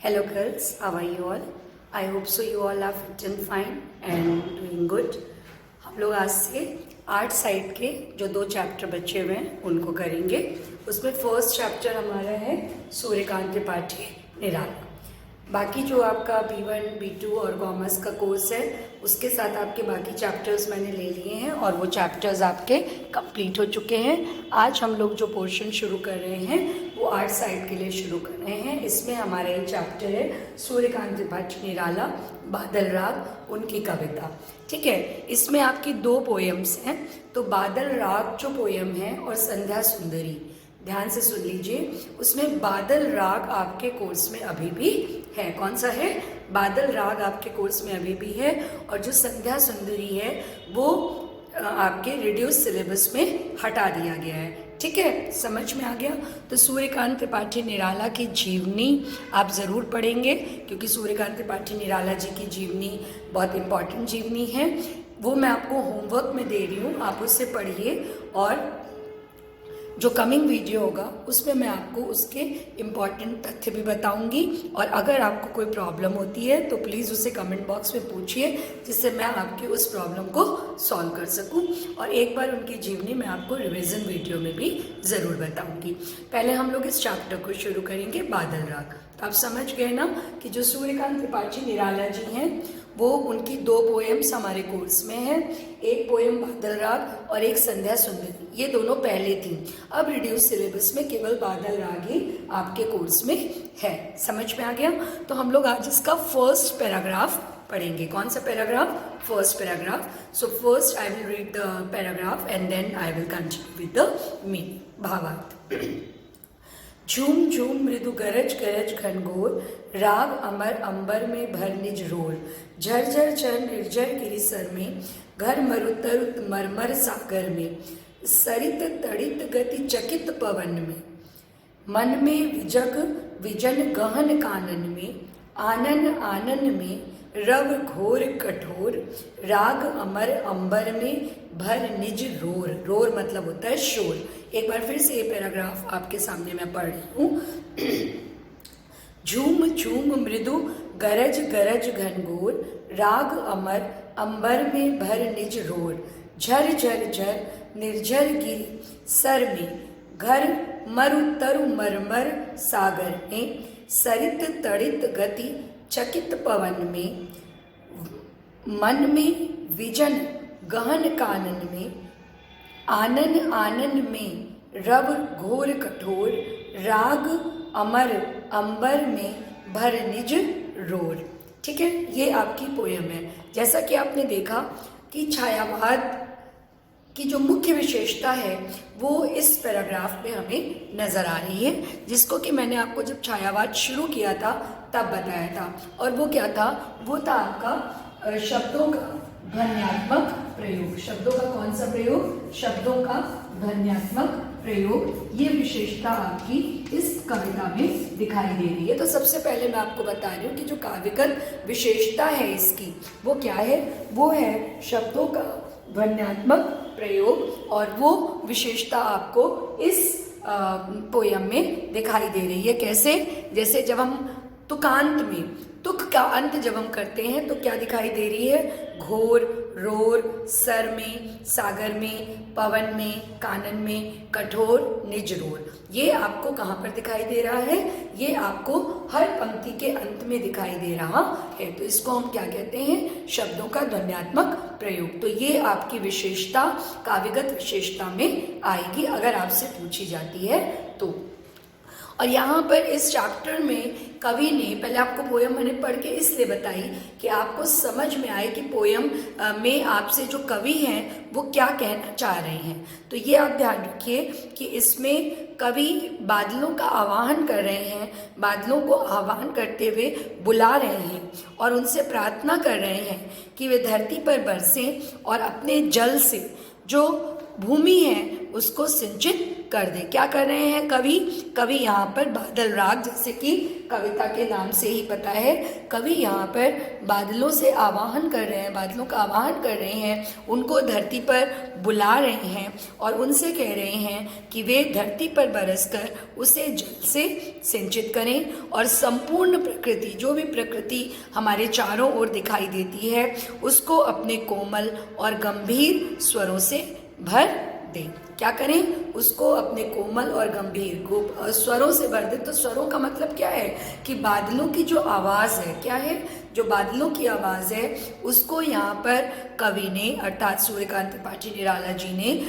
Hello girls, how are you all? I hope so you all are fit and fine and doing good. हम लोग आज से art side के जो 2 chapter बचे हुए हैं उनको करेंगे। उसमें फर्स्ट चैप्टर हमारा है सूर्यकांत त्रिपाठी निराला। बाकी जो आपका B1, B2 और कॉमर्स का कोर्स है उसके साथ आपके बाकी चैप्टर्स मैंने ले लिए हैं और वो चैप्टर्स आपके कंप्लीट हो चुके हैं। आज हम लोग जो पोर्शन शुरू कर रहे हैं वो आर्ट साइड के लिए शुरू कर रहे हैं। इसमें हमारा एक चैप्टर है सूर्यकांत त्रिपाठी निराला, बादल राग, उनकी कविता। ठीक है, इसमें आपकी 2 पोएम्स हैं। तो बादल राग जो पोएम है और संध्या सुंदरी, ध्यान से सुन लीजिए। उसमें बादल राग आपके कोर्स में अभी भी है। कौन सा है? बादल राग आपके कोर्स में अभी भी है। और जो संध्या सुंदरी है वो आपके रिड्यूस सिलेबस में हटा दिया गया है। ठीक है, समझ में आ गया? तो सूर्यकांत त्रिपाठी निराला की जीवनी आप ज़रूर पढ़ेंगे, क्योंकि सूर्यकांत त्रिपाठी निराला जी की जीवनी बहुत इम्पॉर्टेंट जीवनी है। वो मैं आपको होमवर्क में दे रही हूँ, आप उससे पढ़िए। और जो कमिंग वीडियो होगा उसमें मैं आपको उसके इम्पॉर्टेंट तथ्य भी बताऊंगी। और अगर आपको कोई प्रॉब्लम होती है तो प्लीज़ उसे कमेंट बॉक्स में पूछिए, जिससे मैं आपकी उस प्रॉब्लम को सॉल्व कर सकूं। और एक बार उनकी जीवनी मैं आपको रिवीजन वीडियो में भी ज़रूर बताऊंगी। पहले हम लोग इस चैप्टर को शुरू करेंगे, बादल राग। तो आप समझ गए ना कि जो सूर्यकांत त्रिपाठी निराला जी हैं वो उनकी 2 पोएम्स हमारे कोर्स में हैं। एक पोएम बादल राग और एक संध्या सुंदरी, ये दोनों पहले थी। अब रिड्यूस सिलेबस में केवल बादल राग ही आपके कोर्स में है। समझ में आ गया? तो हम लोग आज इसका फर्स्ट पैराग्राफ पढ़ेंगे। कौन सा paragraph? First paragraph. So first I will read the paragraph and then I will continue with the meaning, भावार्थ। झूम झूम मृदु गरज गरज घनघोर, राग अमर अंबर में भर निज रोर। झरझर चर निर्जर गिरिसर में, घर मरुतरुत मरमर सागर में। सरित तड़ित गति चकित पवन में, मन में विजग विजन गहन कानन में। आनन आनन में रव घोर कठोर, राग अमर अंबर में भर निज रोर। रोर मतलब होता है शोर। एक बार फिर से ये पैराग्राफ आपके सामने मैं पढ़ रही हूँ। झूम झूम मृदु गरज गरज घनघोर, राग अमर अंबर में भर निज रोर। झर झर झर निर्झर गिरि सर में, घर मरु तरु मरमर सागर में। सरित तड़ित गति चकित पवन में, मन में विजन गहन कानन में। आनन आनन में रव घोर कठोर, राग अमर अंबर में भर निज रोर। ठीक है, ये आपकी पोयम है। जैसा कि आपने देखा कि छायावाद की जो मुख्य विशेषता है वो इस पैराग्राफ में हमें नज़र आ रही है, जिसको कि मैंने आपको जब छायावाद शुरू किया था तब बताया था। और वो क्या था? वो था आपका शब्दों का ध्वन्यात्मक प्रयोग। शब्दों का कौन सा प्रयोग? शब्दों का ध्वन्यात्मक प्रयोग। ये विशेषता आपकी इस कविता में दिखाई दे रही है। तो सबसे पहले मैं आपको बता रही हूँ कि जो काव्यगत विशेषता है इसकी वो क्या है? वो है शब्दों का ध्वन्यात्मक प्रयोग। और वो विशेषता आपको इस पोयम में दिखाई दे रही है। कैसे? जैसे जब हम तुकांत में तुक का अंत जब हम करते हैं तो क्या दिखाई दे रही है? घोर, रोर, सर में, सागर में, पवन में, कानन में, कठोर, निज रोर। ये आपको कहाँ पर दिखाई दे रहा है? ये आपको हर पंक्ति के अंत में दिखाई दे रहा है। तो इसको हम क्या कहते हैं? शब्दों का ध्वन्यात्मक प्रयोग। तो ये आपकी विशेषता काव्यगत विशेषता में आएगी अगर आपसे पूछी जाती है तो। और यहाँ पर इस चैप्टर में कवि ने, पहले आपको पोयम मैंने पढ़ के इसलिए बताई कि आपको समझ में आए कि पोयम में आपसे जो कवि हैं वो क्या कहना चाह रहे हैं। तो ये आप ध्यान रखिए कि इसमें कवि बादलों का आह्वान कर रहे हैं, बादलों को आह्वान करते हुए बुला रहे हैं और उनसे प्रार्थना कर रहे हैं कि वे धरती पर बरसें और अपने जल से जो भूमि है उसको सिंचित कर दे। क्या कर रहे हैं कवि? कवि यहाँ पर बादल राग, जैसे कि कविता के नाम से ही पता है, कवि यहाँ पर बादलों से आवाहन कर रहे हैं, बादलों का आवाहन कर रहे हैं, उनको धरती पर बुला रहे हैं और उनसे कह रहे हैं कि वे धरती पर बरसकर उसे जल से सिंचित करें और संपूर्ण प्रकृति, जो भी प्रकृति हमारे चारों ओर दिखाई देती है, उसको अपने कोमल और गंभीर स्वरों से भर दें। क्या करें? उसको अपने कोमल और गंभीर स्वरों से भर दें। तो स्वरों का मतलब क्या है कि बादलों की जो आवाज़ है, क्या है? जो बादलों की आवाज़ है उसको यहाँ पर कवि ने अर्थात सूर्यकांत त्रिपाठी निराला जी ने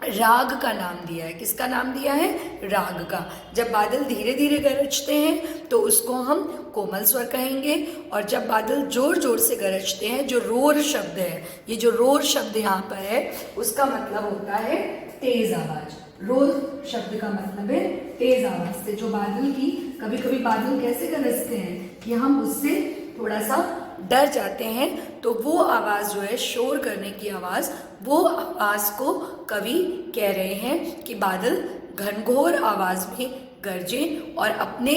राग का नाम दिया है। किसका नाम दिया है? राग का। जब बादल धीरे धीरे गरजते हैं तो उसको हम कोमल स्वर कहेंगे, और जब बादल जोर जोर से गरजते हैं, जो रोर शब्द है, ये जो रोर शब्द यहाँ पर है उसका मतलब होता है तेज आवाज। रोर शब्द का मतलब है तेज आवाज से जो बादल की, कभी कभी बादल कैसे गरजते हैं कि हम उससे थोड़ा सा डर जाते हैं, तो वो आवाज़ जो है, शोर करने की आवाज़, वो आवाज़ को कवि कह रहे हैं कि बादल घनघोर आवाज़ में गरजें और अपने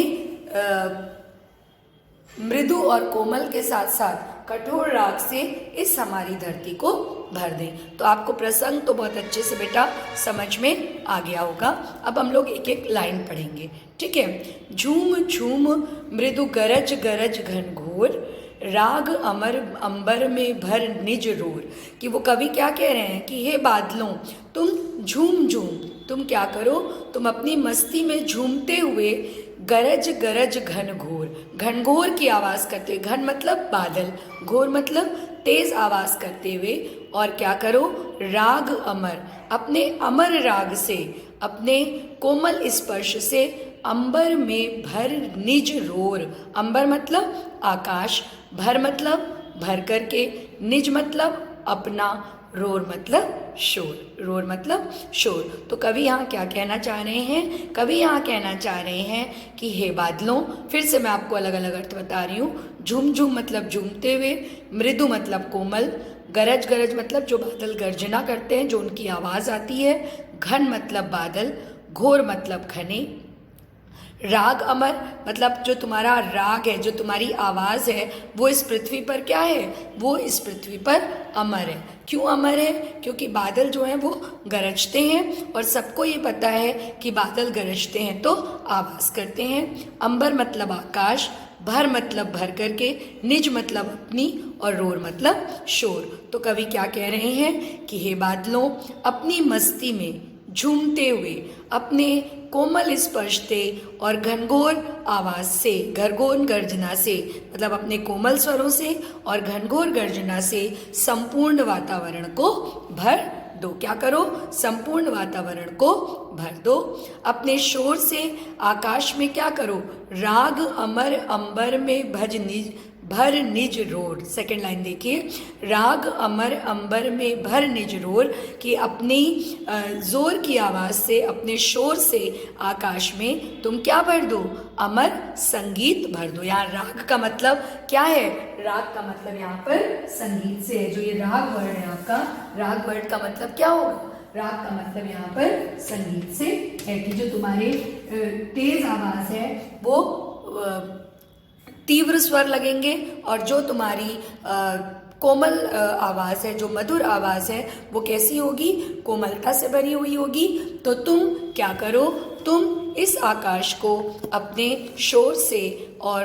मृदु और कोमल के साथ साथ कठोर राग से इस हमारी धरती को भर दें। तो आपको प्रसंग तो बहुत अच्छे से बेटा समझ में आ गया होगा। अब हम लोग एक एक लाइन पढ़ेंगे, ठीक है? झूम झूम मृदु गरज गरज घनघोर, राग अमर अंबर में भर निज रोर। कि वो कवि क्या कह रहे हैं कि हे बादलों, तुम झूम झूम, तुम क्या करो? तुम अपनी मस्ती में झूमते हुए गरज गरज घनघोर, घनघोर की आवाज़ करते हुए, घन मतलब बादल, घोर मतलब तेज आवाज़ करते हुए, और क्या करो? राग अमर, अपने अमर राग से, अपने कोमल स्पर्श से अंबर में भर निज रोर। अंबर मतलब आकाश, भर मतलब भर करके, निज मतलब अपना, रोर मतलब शोर, रोर मतलब शोर। तो कवि यहाँ क्या कहना चाह रहे हैं? कवि यहाँ कहना चाह रहे हैं कि हे बादलों, फिर से मैं आपको अलग अलग अर्थ बता रही हूँ। झूम झूम मतलब झूमते हुए, मृदु मतलब कोमल, गरज गरज मतलब जो बादल गर्जना करते हैं, जो उनकी आवाज़ आती है, घन मतलब बादल, घोर मतलब घने, राग अमर मतलब जो तुम्हारा राग है, जो तुम्हारी आवाज़ है, वो इस पृथ्वी पर क्या है? वो इस पृथ्वी पर अमर है। क्यों अमर है? क्योंकि बादल जो हैं वो गरजते हैं, और सबको ये पता है कि बादल गरजते हैं तो आवाज़ करते हैं। अंबर मतलब आकाश, भर मतलब भर करके, निज मतलब अपनी, और रोर मतलब शोर। तो कवि क्या कह रहे हैं कि हे बादलों, अपनी मस्ती में झूमते हुए, अपने कोमल स्पर्श से और घनघोर आवाज़ से, घनघोर गर्जना से मतलब अपने कोमल स्वरों से और घनघोर गर्जना से संपूर्ण वातावरण को भर दो। क्या करो? संपूर्ण वातावरण को भर दो। अपने शोर से आकाश में क्या करो? राग अमर अंबर में भर निज रोर। सेकंड लाइन देखिए, राग अमर अंबर में भर निज रोर, कि अपनी जोर की आवाज़ से, अपने शोर से आकाश में तुम क्या भर दो? अमर संगीत भर दो। यहाँ राग का मतलब क्या है? राग का मतलब यहाँ पर संगीत से है। जो ये राग वर्ड है आपका, राग वर्ड का मतलब क्या होगा? राग का मतलब यहाँ पर संगीत से है, कि जो तुम्हारे तेज आवाज़ है वो तीव्र स्वर लगेंगे, और जो तुम्हारी कोमल आवाज़ है, जो मधुर आवाज़ है, वो कैसी होगी? कोमलता से भरी हुई होगी। तो तुम क्या करो? तुम इस आकाश को अपने शोर से और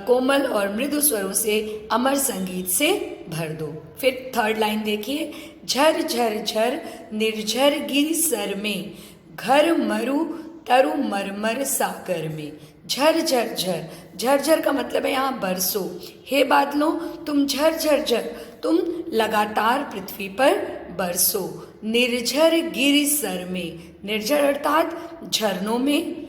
कोमल और मृदु स्वरों से, अमर संगीत से भर दो। फिर थर्ड लाइन देखिए, झर झर झर निर्झर गिर सर में, घर मरु तरु मरमर सागर में। झर झर झर, झरझर का मतलब है यहाँ बरसो। हे बादलों, तुम झरझर झर, तुम लगातार पृथ्वी पर बरसो। निर्झर गिरि सर में, निर्झर अर्थात झरनों में,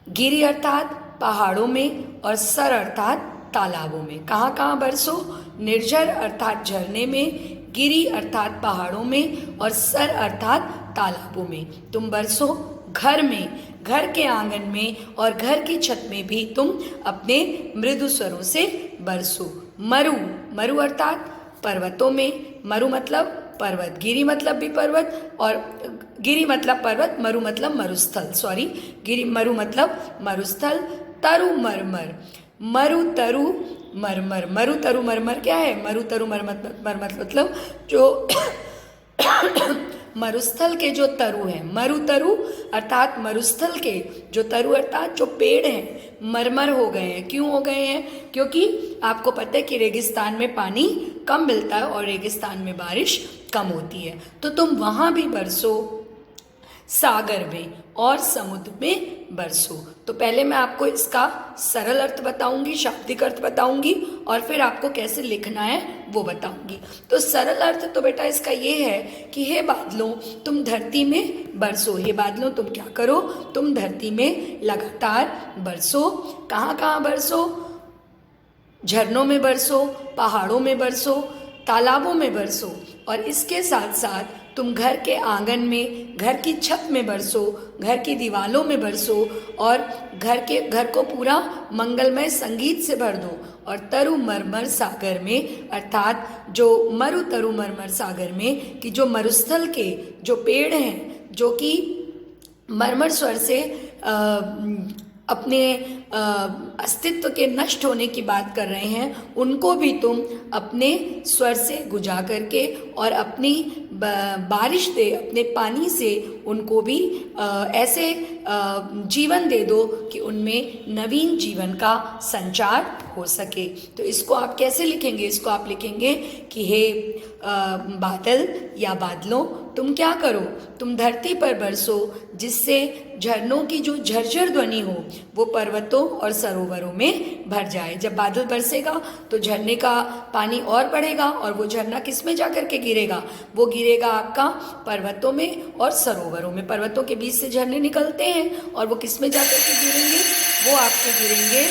गिरि अर्थात पहाड़ों में, और सर अर्थात तालाबों में। कहाँ कहाँ बरसो? निर्झर अर्थात झरने में, गिरि अर्थात पहाड़ों में, और सर अर्थात तालाबों में तुम बरसो। घर में, घर के आंगन में और घर की छत में भी तुम अपने मृदु स्वरों से बरसो। मरु, मरु अर्थात पर्वतों में, मरु मतलब पर्वत, गिरी मतलब भी पर्वत, और गिरी मतलब पर्वत, मरु मतलब मरुस्थल, सॉरी, गिरी मरु मतलब मरुस्थल। तरु मरमर, मरु तरु मरमर, मरु तरु मरमर क्या है? मरु तरु मरमर मतलब जो मरुस्थल के जो तरु हैं, मरु तरु अर्थात मरुस्थल के जो तरु अर्थात जो पेड़ हैं मरमर हो गए हैं। क्यों हो गए हैं? क्योंकि आपको पता है कि रेगिस्तान में पानी कम मिलता है और रेगिस्तान में बारिश कम होती है। तो तुम वहाँ भी बरसो, सागर में और समुद्र में बरसो। तो पहले मैं आपको इसका सरल अर्थ बताऊंगी, शाब्दिक अर्थ बताऊंगी, और फिर आपको कैसे लिखना है वो बताऊंगी। तो सरल अर्थ तो बेटा इसका ये है कि हे बादलों तुम धरती में बरसो। हे बादलों तुम क्या करो? तुम धरती में लगातार बरसो। कहाँ कहाँ बरसो? झरनों में बरसो, पहाड़ों में बरसो, तालाबों में बरसो, और इसके साथ साथ तुम घर के आंगन में, घर की छत में बरसो, घर की दीवालों में बरसो, और घर को पूरा मंगलमय संगीत से भर दो। और तरु मरमर सागर में अर्थात जो मरु तरु मरमर सागर में कि जो मरुस्थल के जो पेड़ हैं जो कि मरमर स्वर से अपने अस्तित्व के नष्ट होने की बात कर रहे हैं, उनको भी तुम अपने स्वर से गुजा करके और अपनी बारिश दे, अपने पानी से उनको भी ऐसे जीवन दे दो कि उनमें नवीन जीवन का संचार हो सके। तो इसको आप कैसे लिखेंगे? इसको आप लिखेंगे कि हे बादल या बादलों तुम क्या करो? तुम धरती पर बरसो, जिससे झरनों की जो झरझर ध्वनि हो वो पर्वतों और सरोवरों में भर जाए। जब बादल बरसेगा तो झरने का पानी और बढ़ेगा, और वो झरना किस में जा कर के गिरेगा? वो गिरेगा आपका पर्वतों में और सरोवरों में। पर्वतों के बीच से झरने निकलते हैं और वो किस में जा कर के गिरेंगे?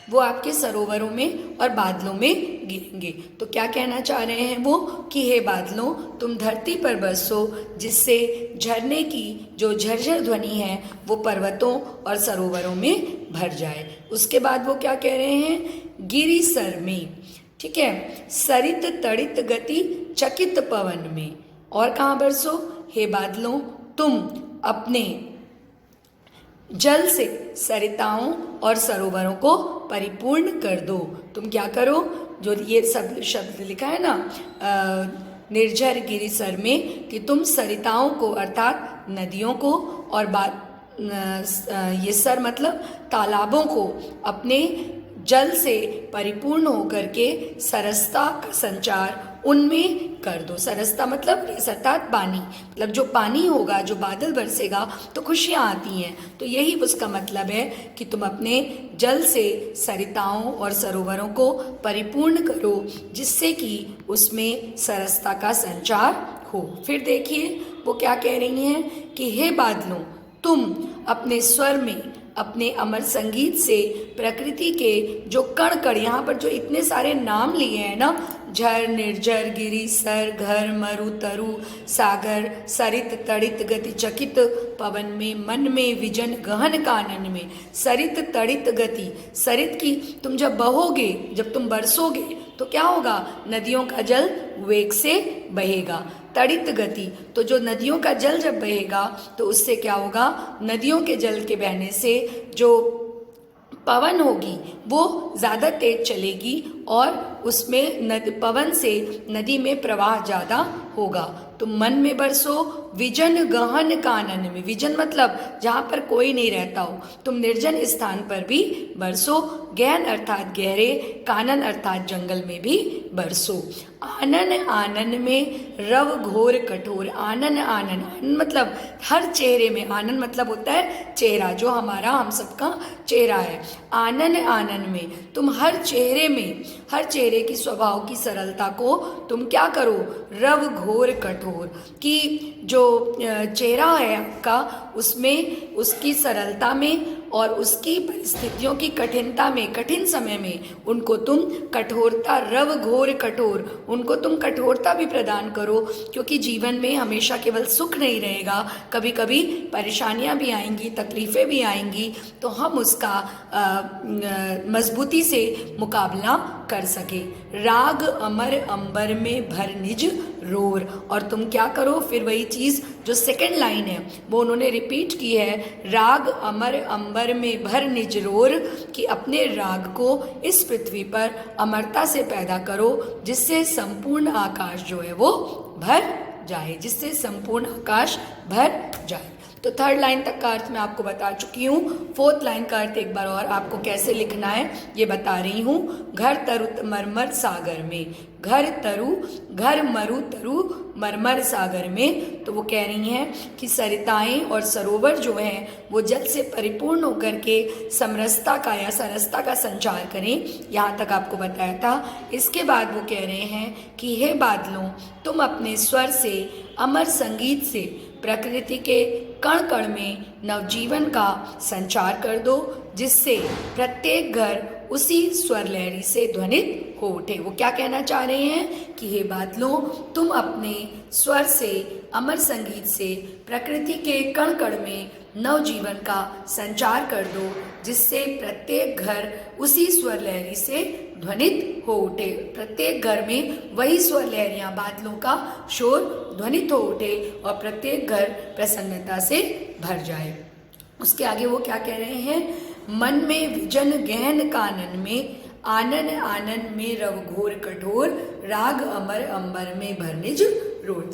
वो आपके सरोवरों में और बादलों में गिरेंगे। तो क्या कहना चाह रहे हैं वो कि हे बादलों तुम धरती पर बरसो, जिससे झरने की जो झरझर ध्वनि है वो पर्वतों और सरोवरों में भर जाए। उसके बाद वो क्या कह रहे हैं? गिरी सर में, ठीक है, सरित तड़ित गति चकित पवन में। और कहाँ बरसो? हे बादलों तुम अपने जल से सरिताओं और सरोवरों को परिपूर्ण कर दो। तुम क्या करो? जो ये सब शब्द लिखा है ना निर्झर गिरिसर में, कि तुम सरिताओं को अर्थात नदियों को और ये सर मतलब तालाबों को अपने जल से परिपूर्ण होकर के सरसता का संचार उनमें कर दो। सरसता मतलब अर्थात पानी, मतलब जो पानी होगा, जो बादल बरसेगा तो खुशियाँ आती हैं। तो यही उसका मतलब है कि तुम अपने जल से सरिताओं और सरोवरों को परिपूर्ण करो, जिससे कि उसमें सरसता का संचार हो। फिर देखिए वो क्या कह रही हैं कि हे बादलों तुम अपने स्वर में, अपने अमर संगीत से प्रकृति के जो कण कण, यहाँ पर जो इतने सारे नाम लिए हैं ना, झर, निर्झर, गिरी, सर, घर, मरु, तरु, सागर, सरित, तड़ित, गति चकित पवन में, मन में, विजन, गहन कानन में। सरित तड़ित गति, सरित की तुम जब बहोगे, जब तुम बरसोगे तो क्या होगा? नदियों का जल वेग से बहेगा। तड़ित गति, तो जो नदियों का जल जब बहेगा तो उससे क्या होगा? नदियों के जल के बहने से जो पवन होगी वो ज़्यादा तेज चलेगी और उसमें पवन से नदी में प्रवाह ज़्यादा होगा। तुम मन में बरसो, विजन गहन कानन में, विजन मतलब जहाँ पर कोई नहीं रहता हो, तुम निर्जन स्थान पर भी बरसो। गहन अर्थात गहरे, कानन अर्थात जंगल में भी बरसो। आनन आनन में रव घोर कठोर, आनन आनन, आनन मतलब हर चेहरे में, आनन मतलब होता है चेहरा, जो हमारा हम सबका चेहरा है। आनन आनन में तुम हर चेहरे में, हर चेहरे की स्वभाव की सरलता को तुम क्या करो? रव घोर कठोर, कि जो चेहरा है आपका उसमें, उसकी सरलता में और उसकी परिस्थितियों की कठिनता में, कठिन समय में उनको तुम कठोरता, रव घोर कठोर, उनको तुम कठोरता भी प्रदान करो, क्योंकि जीवन में हमेशा केवल सुख नहीं रहेगा, कभी कभी परेशानियां भी आएंगी, तकलीफ़ें भी आएंगी, तो हम उसका मजबूती से मुकाबला कर सके। राग अमर अंबर में भर निज रोर, और तुम क्या करो, फिर वही चीज़ जो सेकंड लाइन है वो उन्होंने रिपीट की है, राग अमर अंबर में भर निज रोर, कि अपने राग को इस पृथ्वी पर अमरता से पैदा करो, जिससे संपूर्ण आकाश जो है वो भर जाए, जिससे संपूर्ण आकाश भर जाए। तो थर्ड लाइन तक का अर्थ मैं आपको बता चुकी हूँ। फोर्थ लाइन का अर्थ एक बार और आपको कैसे लिखना है ये बता रही हूँ। घर तरु मरमर सागर में, घर तरु, घर मरु तरु मरमर सागर में, तो वो कह रही हैं कि सरिताएं और सरोवर जो हैं वो जल से परिपूर्ण होकर के समरसता का या सरसता का संचार करें। यहाँ तक आपको बताया था। इसके बाद वो कह रहे हैं कि हे बादलों, तुम अपने स्वर से, अमर संगीत से प्रकृति के कण कण में नवजीवन का संचार कर दो, जिससे प्रत्येक घर उसी स्वर लहरी से ध्वनित हो उठे। वो क्या कहना चाह रहे हैं कि हे बादलों, तुम अपने स्वर से, अमर संगीत से प्रकृति के कण कण में नवजीवन का संचार कर दो, जिससे प्रत्येक घर उसी स्वर लहरी से ध्वनित हो उठे। प्रत्येक घर में वही स्वर लहरियाँ, बादलों का शोर ध्वनित हो उठे और प्रत्येक घर प्रसन्नता से भर जाए। उसके आगे वो क्या कह रहे हैं, मन में विजन गहन कानन में, आनन आनन में रव घोर कठोर, राग अमर अंबर में भर निज रोर।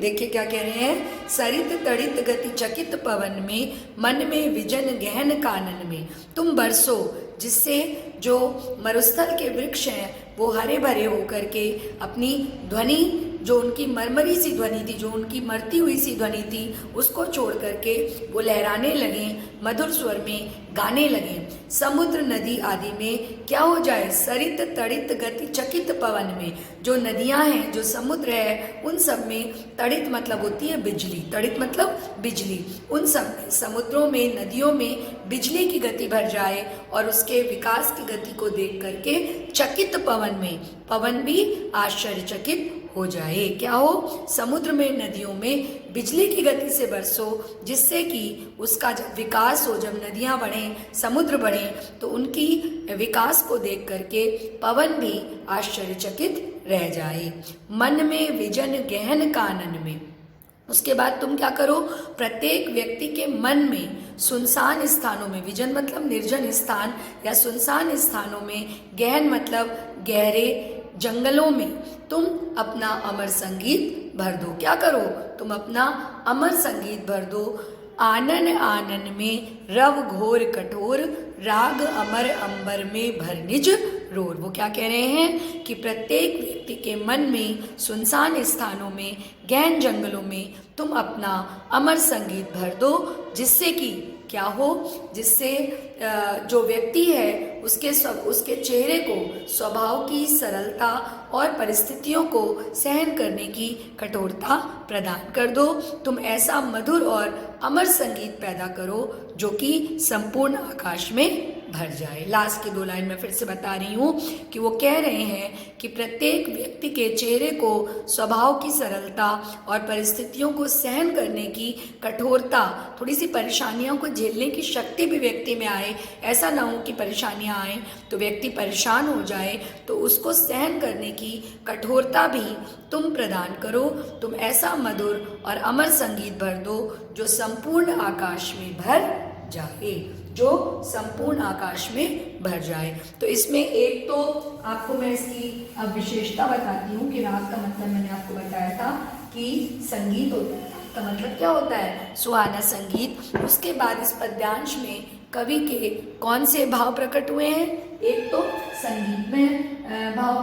देखिए क्या कह रहे हैं, सरित तड़ित गति चकित पवन में, मन में विजन गहन कानन में तुम बरसो, जिससे जो मरुस्थल के वृक्ष हैं वो हरे भरे होकर के अपनी ध्वनि, जो उनकी मरमरी सी ध्वनि थी, जो उनकी मरती हुई सी ध्वनि थी, उसको छोड़ करके वो लहराने लगें, मधुर स्वर में गाने लगें। समुद्र नदी आदि में क्या हो जाए, सरित तड़ित गति चकित पवन में, जो नदियां हैं, जो समुद्र है, उन सब में, तड़ित मतलब होती है बिजली, तड़ित मतलब बिजली, उन सब में, समुद्रों में, नदियों में बिजली की गति भर जाए और उसके विकास की गति को देख करके चकित पवन में, पवन भी आश्चर्यचकित हो जाए। क्या हो, समुद्र में, नदियों में बिजली की गति से बरसो, जिससे कि उसका जब विकास हो, जब नदियां बढ़ें, समुद्र बढ़े, तो उनकी विकास को देख करके पवन भी आश्चर्यचकित रह जाए। मन में विजन गहन कानन में, उसके बाद तुम क्या करो, प्रत्येक व्यक्ति के मन में सुनसान स्थानों में, विजन मतलब निर्जन स्थान या सुनसान स्थानों में, गहन मतलब गहरे जंगलों में तुम अपना अमर संगीत भर दो। क्या करो, तुम अपना अमर संगीत भर दो। आनन आनन में रव घोर कठोर, राग अमर अंबर में भर निज रोर। वो क्या कह रहे हैं कि प्रत्येक व्यक्ति के मन में, सुनसान स्थानों में, गहन जंगलों में तुम अपना अमर संगीत भर दो, जिससे कि क्या हो, जिससे जो व्यक्ति है उसके चेहरे को स्वभाव की सरलता और परिस्थितियों को सहन करने की कठोरता प्रदान कर दो। तुम ऐसा मधुर और अमर संगीत पैदा करो जो कि संपूर्ण आकाश में भर जाए। लास्ट की 2 लाइन में फिर से बता रही हूँ कि वो कह रहे हैं कि प्रत्येक व्यक्ति के चेहरे को स्वभाव की सरलता और परिस्थितियों को सहन करने की कठोरता, थोड़ी सी परेशानियों को झेलने की शक्ति भी व्यक्ति में आए। ऐसा ना हो कि परेशानियाँ आए तो व्यक्ति परेशान हो जाए, तो उसको सहन करने की कठोरता भी तुम प्रदान करो। तुम ऐसा मधुर और अमर संगीत भर दो जो संपूर्ण आकाश में भर जाए, जो संपूर्ण आकाश में भर जाए। तो इसमें एक तो आपको मैं इसकी अब विशेषता बताती हूँ कि राग का मतलब मैंने आपको बताया था कि संगीत होता है, का मतलब क्या होता है, सुहाना संगीत। उसके बाद इस पद्यांश में कवि के कौन से भाव प्रकट हुए हैं, एक तो संगीत में भाव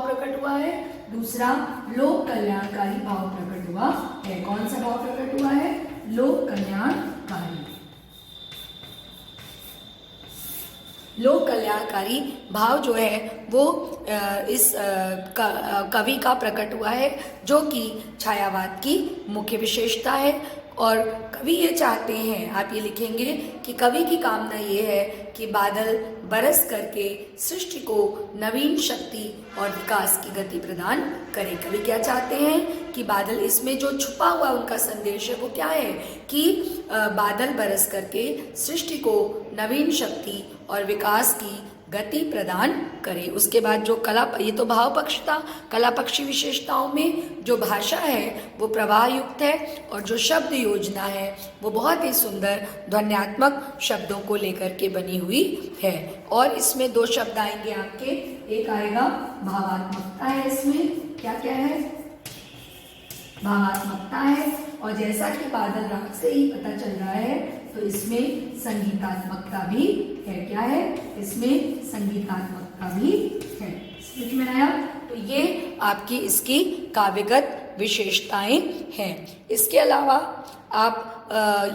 प्रकट हुआ है, दूसरा लोक कल्याणकारी भाव प्रकट हुआ है। कौन सा भाव प्रकट हुआ है, लोक कल्याणकारी। लोक कल्याणकारी भाव जो है वो इस कवि का प्रकट हुआ है, जो कि छायावाद की मुख्य विशेषता है। और कवि ये चाहते हैं, आप ये लिखेंगे कि कवि की कामना ये है कि बादल बरस करके सृष्टि को नवीन शक्ति और विकास की गति प्रदान करे। कवि क्या चाहते हैं कि बादल, इसमें जो छुपा हुआ उनका संदेश है वो क्या है कि बादल बरस करके सृष्टि को नवीन शक्ति और विकास की गति प्रदान करे। उसके बाद जो कला, ये तो भाव पक्ष था, कला पक्षी विशेषताओं में जो भाषा है वो प्रवाह युक्त है और जो शब्द योजना है वो बहुत ही सुंदर ध्वन्यात्मक शब्दों को लेकर के बनी हुई है। और इसमें 2 शब्द आएंगे आपके, एक आएगा भावात्मकता है, इसमें क्या क्या है, भावात्मकता है, और जैसा कि बादल राग से ही पता चल रहा है तो इसमें संगीतात्मकता भी है। क्या है, इसमें संगीतात्मकता भी है। समझ में आया? तो ये आपकी इसकी काव्यगत विशेषताएं हैं। इसके अलावा आप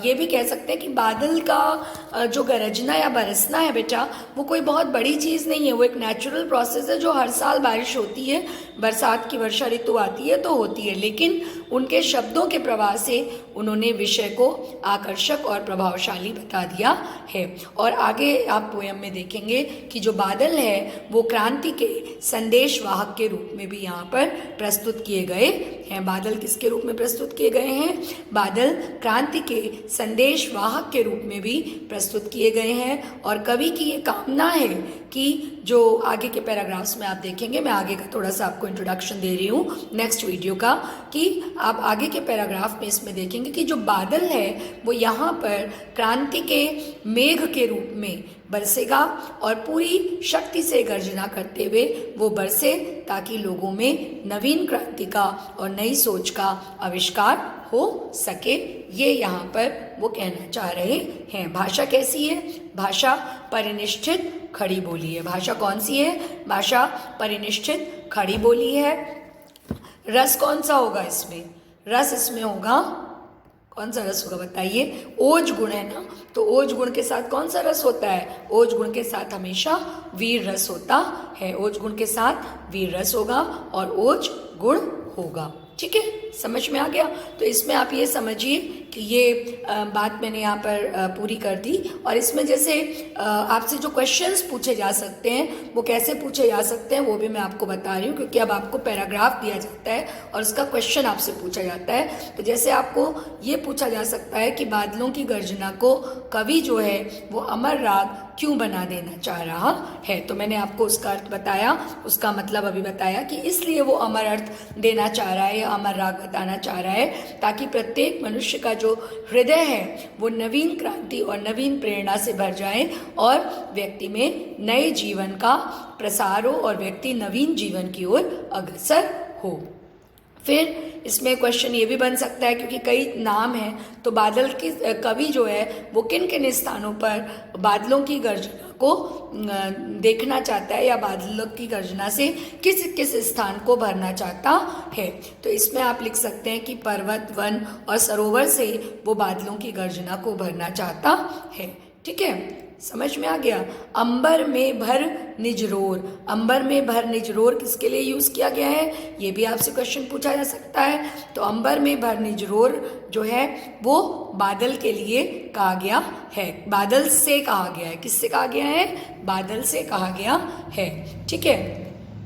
ये भी कह सकते हैं कि बादल का जो गरजना या बरसना है बेटा, वो कोई बहुत बड़ी चीज़ नहीं है, वो एक नेचुरल प्रोसेस है। जो हर साल बारिश होती है, बरसात की वर्षा ऋतु आती है तो होती है, लेकिन उनके शब्दों के प्रवाह से उन्होंने विषय को आकर्षक और प्रभावशाली बता दिया है। और आगे आप पोयम में देखेंगे कि जो बादल है वो क्रांति के संदेश वाहक के रूप में भी यहाँ पर प्रस्तुत किए गए हैं। बादल किसके रूप में प्रस्तुत किए गए हैं? बादल क्रांति के संदेश वाहक के रूप में भी प्रस्तुत किए गए हैं। और कवि की ये कामना है कि जो आगे के पैराग्राफ्स में आप देखेंगे, मैं आगे का थोड़ा सा आपको इंट्रोडक्शन दे रही हूँ नेक्स्ट वीडियो का, कि आप आगे के पैराग्राफ में इसमें देखेंगे कि जो बादल है वो यहाँ पर क्रांति के मेघ के रूप में बरसेगा और पूरी शक्ति से गर्जना करते हुए वो बरसे, ताकि लोगों में नवीन क्रांति का और नई सोच का आविष्कार हो सके। ये यहाँ पर वो कहना चाह रहे हैं। भाषा कैसी है? भाषा परिनिष्ठित खड़ी बोली है। भाषा कौन सी है? भाषा परिनिष्ठित खड़ी बोली है। रस कौन सा होगा इसमें? रस इसमें होगा, कौन सा रस होगा बताइए? ओज गुण है ना, तो ओज गुण के साथ कौन सा रस होता है? ओज गुण के साथ हमेशा वीर रस होता है। ओज गुण के साथ वीर रस होगा और ओज गुण होगा। ठीक है, समझ में आ गया? तो इसमें आप ये समझिए कि ये बात मैंने यहाँ पर पूरी कर दी। और इसमें जैसे आपसे जो क्वेश्चंस पूछे जा सकते हैं वो कैसे पूछे जा सकते हैं वो भी मैं आपको बता रही हूँ, क्योंकि अब आपको पैराग्राफ दिया जाता है और उसका क्वेश्चन आपसे पूछा जाता है। तो जैसे आपको ये पूछा जा सकता है कि बादलों की गर्जना को कवि जो है वो अमर राग क्यों बना देना चाह रहा है? तो मैंने आपको उसका अर्थ बताया, उसका मतलब अभी बताया कि इसलिए वो अमर अर्थ देना चाह रहा है या अमर राग बताना चाह रहा है, ताकि प्रत्येक मनुष्य का जो हृदय है वो नवीन क्रांति और नवीन प्रेरणा से भर जाए और व्यक्ति में नए जीवन का प्रसार हो और व्यक्ति नवीन जीवन की ओर अग्रसर हो। फिर इसमें क्वेश्चन ये भी बन सकता है, क्योंकि कई नाम हैं, तो बादल की कवि जो है वो किन किन स्थानों पर बादलों की गर्जना को देखना चाहता है या बादलों की गर्जना से किस किस स्थान को भरना चाहता है। तो इसमें आप लिख सकते हैं कि पर्वत, वन और सरोवर से वो बादलों की गर्जना को भरना चाहता है। ठीक है, समझ में आ गया? अंबर में भर निजरोर, अंबर में भर निजरोर किसके लिए यूज़ किया गया है? ये भी आपसे क्वेश्चन पूछा जा सकता है। तो अंबर में भर निजरोर जो है वो बादल के लिए कहा गया है, बादल से कहा गया है। किससे कहा गया है? बादल से कहा गया है। ठीक है,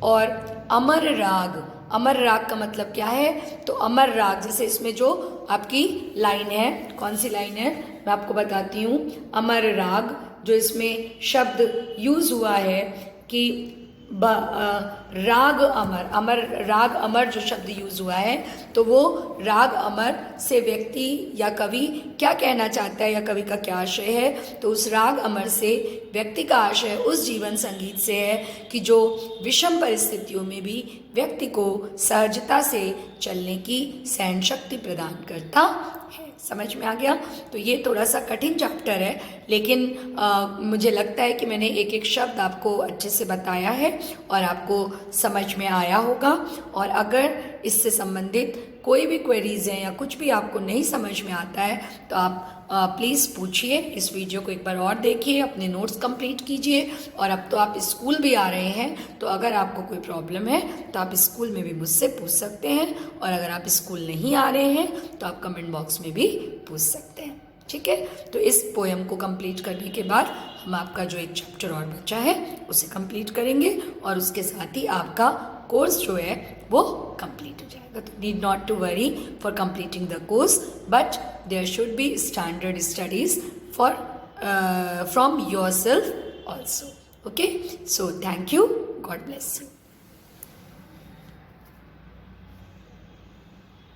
और अमर राग, अमर राग का मतलब क्या है? तो अमर राग, जैसे इसमें जो आपकी लाइन है, कौन सी लाइन है मैं आपको बताती हूँ। अमर राग, जो इसमें शब्द यूज हुआ है कि राग अमर, अमर राग अमर जो शब्द यूज हुआ है, तो वो राग अमर से व्यक्ति या कवि क्या कहना चाहता है या कवि का क्या आशय है? तो उस राग अमर से व्यक्ति का आशय उस जीवन संगीत से है कि जो विषम परिस्थितियों में भी व्यक्ति को सहजता से चलने की सहन शक्ति प्रदान करता है। समझ में आ गया? तो ये थोड़ा सा कठिन चैप्टर है, लेकिन मुझे लगता है कि मैंने एक एक शब्द आपको अच्छे से बताया है और आपको समझ में आया होगा। और अगर इससे संबंधित कोई भी क्वेरीज हैं या कुछ भी आपको नहीं समझ में आता है तो आप प्लीज़ पूछिए, इस वीडियो को एक बार और देखिए, अपने नोट्स कंप्लीट कीजिए। और अब तो आप स्कूल भी आ रहे हैं, तो अगर आपको कोई प्रॉब्लम है तो आप स्कूल में भी मुझसे पूछ सकते हैं, और अगर आप स्कूल नहीं आ रहे हैं तो आप कमेंट बॉक्स में भी पूछ सकते हैं। ठीक है, तो इस पोएम को कंप्लीट करने के बाद हम आपका जो एक चैप्टर और बचा है उसे कंप्लीट करेंगे, और उसके साथ ही आपका कोर्स जो है वो कंप्लीट हो जाएगा। तो need not to worry for completing the course, but there should be standard studies for from yourself also. Okay, so thank you, God bless you.